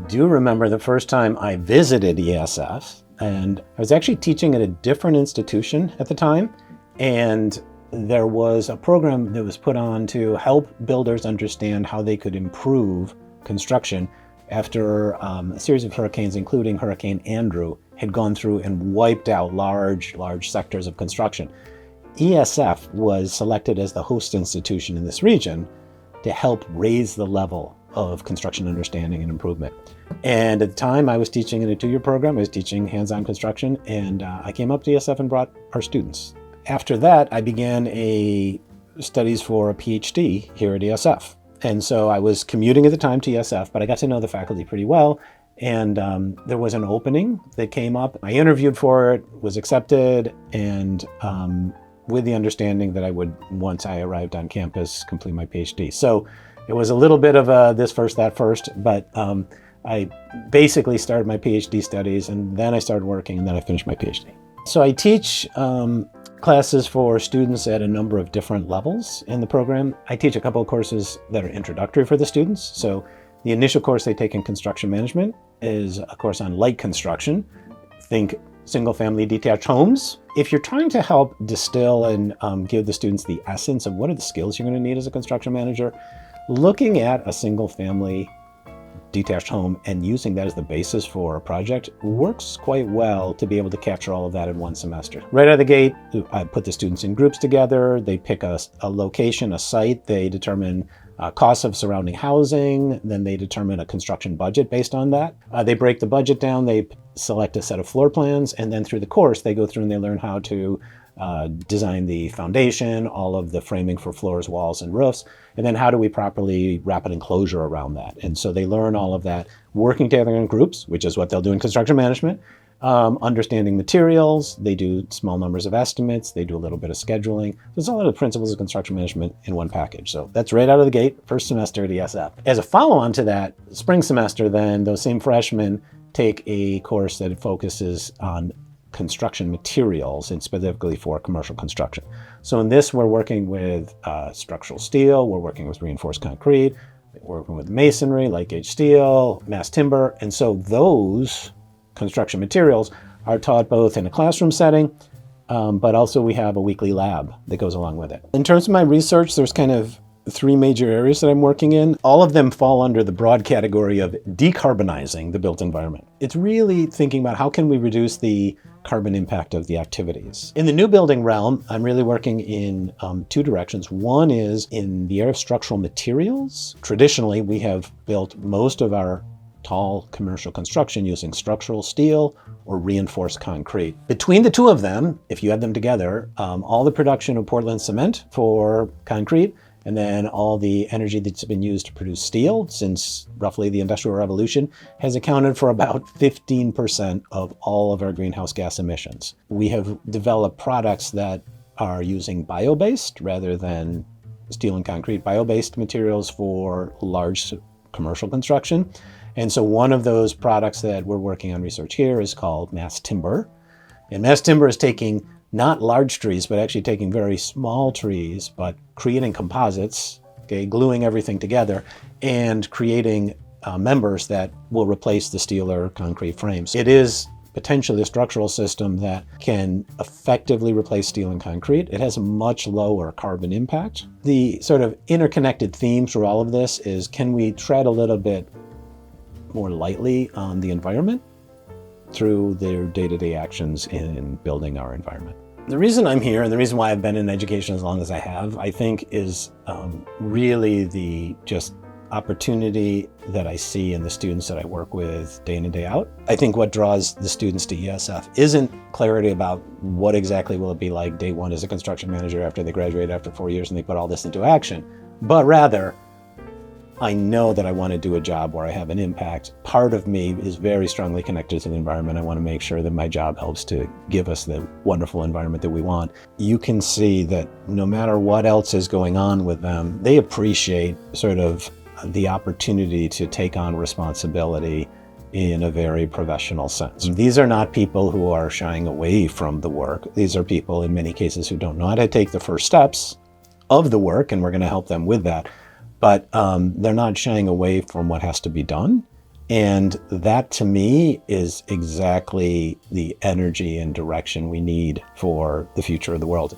do remember the first time I visited ESF, and I was actually teaching at a different institution at the time, and there was a program that was put on to help builders understand how they could improve construction after a series of hurricanes, including Hurricane Andrew, had gone through and wiped out large sectors of construction. ESF was selected as the host institution in this region to help raise the level of construction understanding and improvement. And at the time I was teaching in a 2-year program, I was teaching hands-on construction, and I came up to ESF and brought our students. After that, I began studies for a PhD here at ESF. And so I was commuting at the time to ESF, but I got to know the faculty pretty well. And there was an opening that came up. I interviewed for it, was accepted, and with the understanding that I would, once I arrived on campus, complete my PhD. So it was a little bit of a this first, that first, but I basically started my PhD studies, and then I started working, and then I finished my PhD. So I teach classes for students at a number of different levels in the program. I teach a couple of courses that are introductory for the students. So the initial course they take in construction management is a course on light construction. Think single-family detached homes. If you're trying to help distill and give the students the essence of what are the skills you're going to need as a construction manager, looking at a single-family detached home and using that as the basis for a project works quite well to be able to capture all of that in one semester. Right out of the gate, I put the students in groups together. They pick a location, a site. They determine costs of surrounding housing. Then they determine a construction budget based on that. They break the budget down. They select a set of floor plans. And then through the course, they go through and they learn how to design the foundation, all of the framing for floors, walls, and roofs, and then how do we properly wrap an enclosure around that. And so they learn all of that working together in groups, which is what they'll do in construction management, understanding materials. They do small numbers of estimates. They do a little bit of scheduling. There's a lot of principles of construction management in one package. So that's right out of the gate, first semester at ESF. As a follow-on to that, spring semester, then those same freshmen take a course that focuses on construction materials, and specifically for commercial construction. So in this, we're working with structural steel, we're working with reinforced concrete, we're working with masonry, light gauge steel, mass timber, and so those construction materials are taught both in a classroom setting, but also we have a weekly lab that goes along with it. In terms of my research, there's kind of 3 major areas that I'm working in. All of them fall under the broad category of decarbonizing the built environment. It's really thinking about how can we reduce the carbon impact of the activities. In the new building realm, I'm really working in 2 directions. One is in the area of structural materials. Traditionally, we have built most of our tall commercial construction using structural steel or reinforced concrete. Between the 2 of them, if you add them together, all the production of Portland cement for concrete, and then all the energy that's been used to produce steel since roughly the Industrial Revolution has accounted for about 15% of all of our greenhouse gas emissions. We have developed products that are using bio-based rather than steel and concrete, bio-based materials for large commercial construction. And so one of those products that we're working on research here is called mass timber. And mass timber is taking not large trees, but actually taking very small trees, but creating composites, okay, gluing everything together, and creating members that will replace the steel or concrete frames. It is potentially a structural system that can effectively replace steel and concrete. It has a much lower carbon impact. The sort of interconnected theme through all of this is, can we tread a little bit more lightly on the environment through their day-to-day actions in building our environment? The reason I'm here, and the reason why I've been in education as long as I have, I think is really the just opportunity that I see in the students that I work with day in and day out. I think what draws the students to ESF isn't clarity about what exactly will it be like day 1 as a construction manager after they graduate after 4 years and they put all this into action, but rather, I know that I want to do a job where I have an impact. Part of me is very strongly connected to the environment. I want to make sure that my job helps to give us the wonderful environment that we want. You can see that no matter what else is going on with them, they appreciate sort of the opportunity to take on responsibility in a very professional sense. These are not people who are shying away from the work. These are people in many cases who don't know how to take the first steps of the work, and we're going to help them with that. But they're not shying away from what has to be done. And that to me is exactly the energy and direction we need for the future of the world.